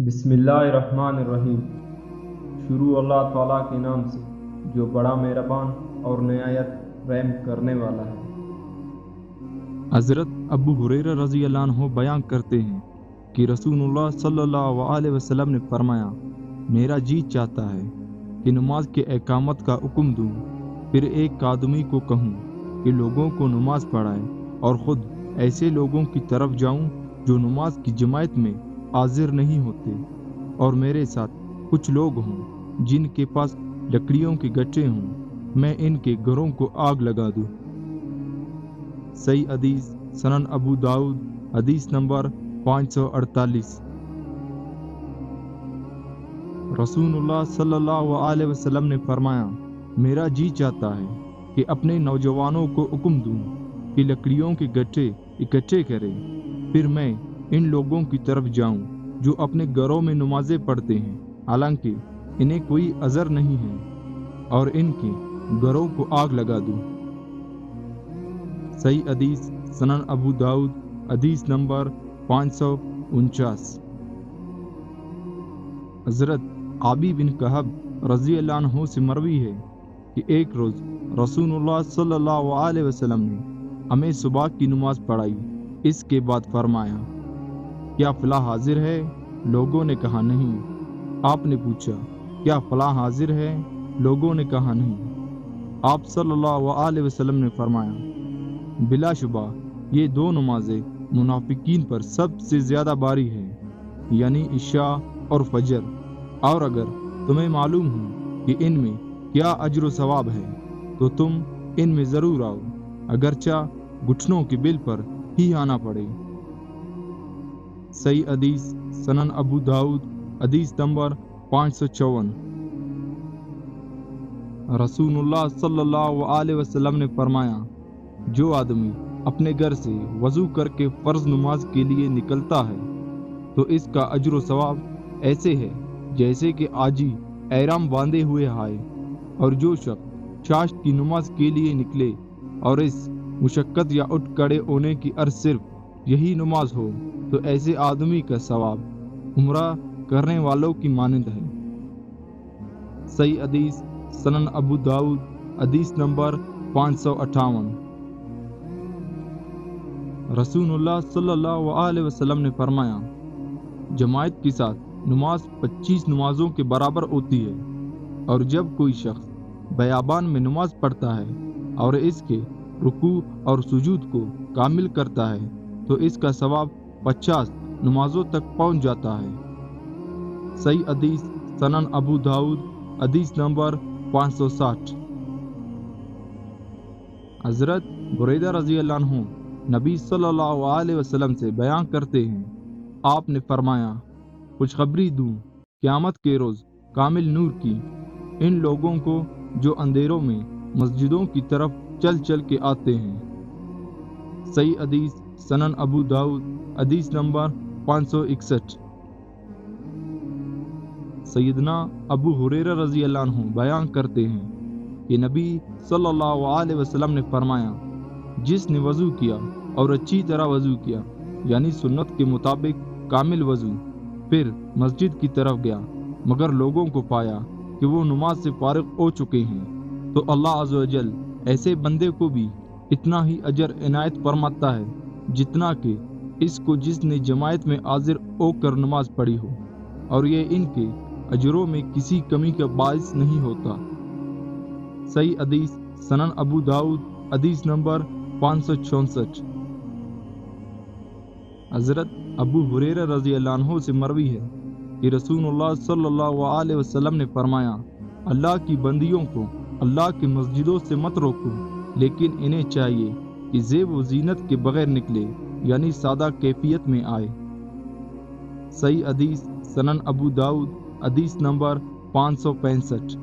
بسم اللہ الرحمن الرحیم۔ شروع اللہ تعالیٰ کے نام سے جو بڑا مہربان اور نہایت رحم کرنے والا ہے۔ حضرت ابو ہریرہ رضی اللہ عنہ بیان کرتے ہیں کہ رسول اللہ صلی اللہ علیہ وسلم نے فرمایا، میرا جی چاہتا ہے کہ نماز کے اقامت کا حکم دوں، پھر ایک آدمی کو کہوں کہ لوگوں کو نماز پڑھائے اور خود ایسے لوگوں کی طرف جاؤں جو نماز کی جماعت میں حاضر نہیں ہوتے، اور میرے ساتھ کچھ لوگ ہوں جن کے پاس لکڑیوں کے گٹھے ہوں، میں ان کے گھروں کو آگ لگا دوں۔ صحیح حدیث سنن ابو داؤد حدیث نمبر 548۔ رسول اللہ صلی اللہ علیہ وسلم نے فرمایا، میرا جی چاہتا ہے کہ اپنے نوجوانوں کو حکم دوں کہ لکڑیوں کے گٹھے اکٹھے کریں، پھر میں ان لوگوں کی طرف جاؤں جو اپنے گھروں میں نمازیں پڑھتے ہیں حالانکہ انہیں کوئی عذر نہیں ہے، اور ان کے گھروں کو آگ لگا دوں۔ صحیح حدیث سنن ابو داؤد حدیث نمبر 549۔ حضرت عابی بن کہب رضی اللہ عنہ سے مروی ہے کہ ایک روز رسول اللہ صلی اللہ علیہ وسلم نے ہمیں صبح کی نماز پڑھائی، اس کے بعد فرمایا، کیا فلاں حاضر ہے؟ لوگوں نے کہا نہیں۔ آپ نے پوچھا، کیا فلاں حاضر ہے؟ لوگوں نے کہا نہیں۔ آپ صلی اللہ علیہ وسلم نے فرمایا، بلا شبہ یہ دو نمازیں منافقین پر سب سے زیادہ باری ہے، یعنی عشاء اور فجر، اور اگر تمہیں معلوم ہو کہ ان میں کیا اجر و ثواب ہے تو تم ان میں ضرور آؤ، اگرچہ گھٹنوں کے بل پر ہی آنا پڑے۔ صحیح حدیث سنن ابو داؤد حدیث نمبر 554۔ رسول اللہ صلی اللہ علیہ وسلم نے فرمایا، جو آدمی اپنے گھر سے وضو کر کے فرض نماز کے لیے نکلتا ہے تو اس کا اجر و ثواب ایسے ہے جیسے کہ آجی احرام باندھے ہوئے آئے، اور جو شخص چاشت کی نماز کے لیے نکلے اور اس مشقت یا اٹھ کھڑے ہونے کی عرض صرف یہی نماز ہو تو ایسے آدمی کا ثواب عمرہ کرنے والوں کی مانند ہے۔ صحیح حدیث سنن ابو داؤد حدیث نمبر 558۔ رسول اللہ صلی اللہ علیہ وسلم نے فرمایا، جماعت کے ساتھ نماز 25 نمازوں کے برابر ہوتی ہے، اور جب کوئی شخص بیابان میں نماز پڑھتا ہے اور اس کے رکوع اور سجود کو کامل کرتا ہے تو اس کا ثواب 50 نمازوں تک پہنچ جاتا ہے۔ صحیح حدیث سنن ابو داؤد حدیث نمبر 560۔ حضرت بریدہ رضی اللہ عنہ نبی صلی اللہ علیہ وسلم سے بیان کرتے ہیں، آپ نے فرمایا، خوشخبری دوں قیامت کے روز کامل نور کی ان لوگوں کو جو اندھیروں میں مسجدوں کی طرف چل چل کے آتے ہیں۔ صحیح حدیث سنن ابو داؤد حدیث نمبر 561۔ سیدنا ابو ہریرہ رضی اللہ عنہ بیان کرتے ہیں کہ نبی صلی اللہ علیہ وسلم نے فرمایا، جس نے وضو کیا اور اچھی طرح وضو کیا، یعنی سنت کے مطابق کامل وضو، پھر مسجد کی طرف گیا مگر لوگوں کو پایا کہ وہ نماز سے فارغ ہو چکے ہیں، تو اللہ عز و جل ایسے بندے کو بھی اتنا ہی اجر عنایت فرماتا ہے جتنا کہ اس کو جس نے جماعت میں حاضر ہو کر نماز پڑھی ہو، اور یہ ان کے اجروں میں کسی کمی کا باعث نہیں ہوتا۔ صحیح حدیث سنن ابو داؤد حدیث نمبر 566۔ حضرت ابو ہریرہ رضی اللہ عنہ سے مروی ہے کہ رسول اللہ صلی اللہ علیہ وسلم نے فرمایا، اللہ کی بندیوں کو اللہ کی مسجدوں سے مت روکو، لیکن انہیں چاہیے کہ زیب و زینت کے بغیر نکلے، یعنی سادہ کیفیت میں آئے۔ صحیح حدیث سنن ابو داؤد حدیث نمبر 565۔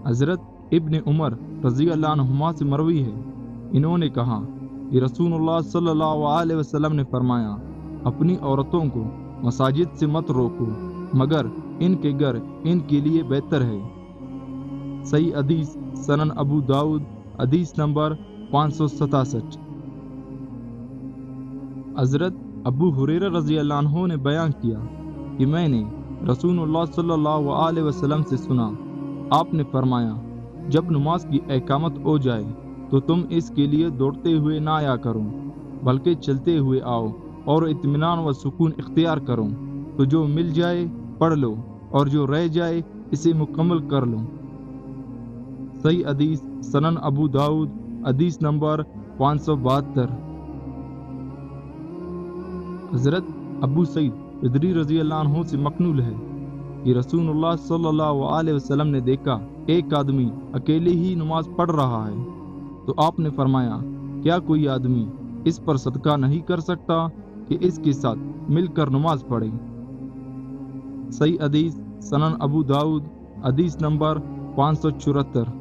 حضرت ابن عمر رضی اللہ عنہما سے مروی ہے، انہوں نے کہا کہ رسول اللہ صلی اللہ علیہ وسلم نے فرمایا، اپنی عورتوں کو مساجد سے مت روکو مگر ان کے گھر ان کے لیے بہتر ہے۔ صحیح حدیث سنن ابو داؤد حدیث نمبر 567۔ حضرت ابو ہریرہ رضی اللہ عنہ نے بیان کیا کہ میں نے رسول اللہ صلی اللہ علیہ وسلم سے سنا، آپ نے فرمایا جب نماز کی اقامت ہو جائے تو تم اس کے لیے دوڑتے ہوئے نہ آیا کرو بلکہ چلتے ہوئے آؤ اور اطمینان و سکون اختیار کرو، تو جو مل جائے پڑھ لو اور جو رہ جائے اسے مکمل کر لو۔ صحیح حدیث سنن ابو داؤد حدیث نمبر 572۔ حضرت ابو سعید خدری رضی اللہ عنہ سے مقنول ہے کہ رسول اللہ صلی اللہ علیہ وسلم نے دیکھا ایک آدمی اکیلے ہی نماز پڑھ رہا ہے، تو آپ نے فرمایا کیا کوئی آدمی اس پر صدقہ نہیں کر سکتا کہ اس کے ساتھ مل کر نماز پڑھے؟ صحیح حدیث سنن ابو داؤد حدیث نمبر 574۔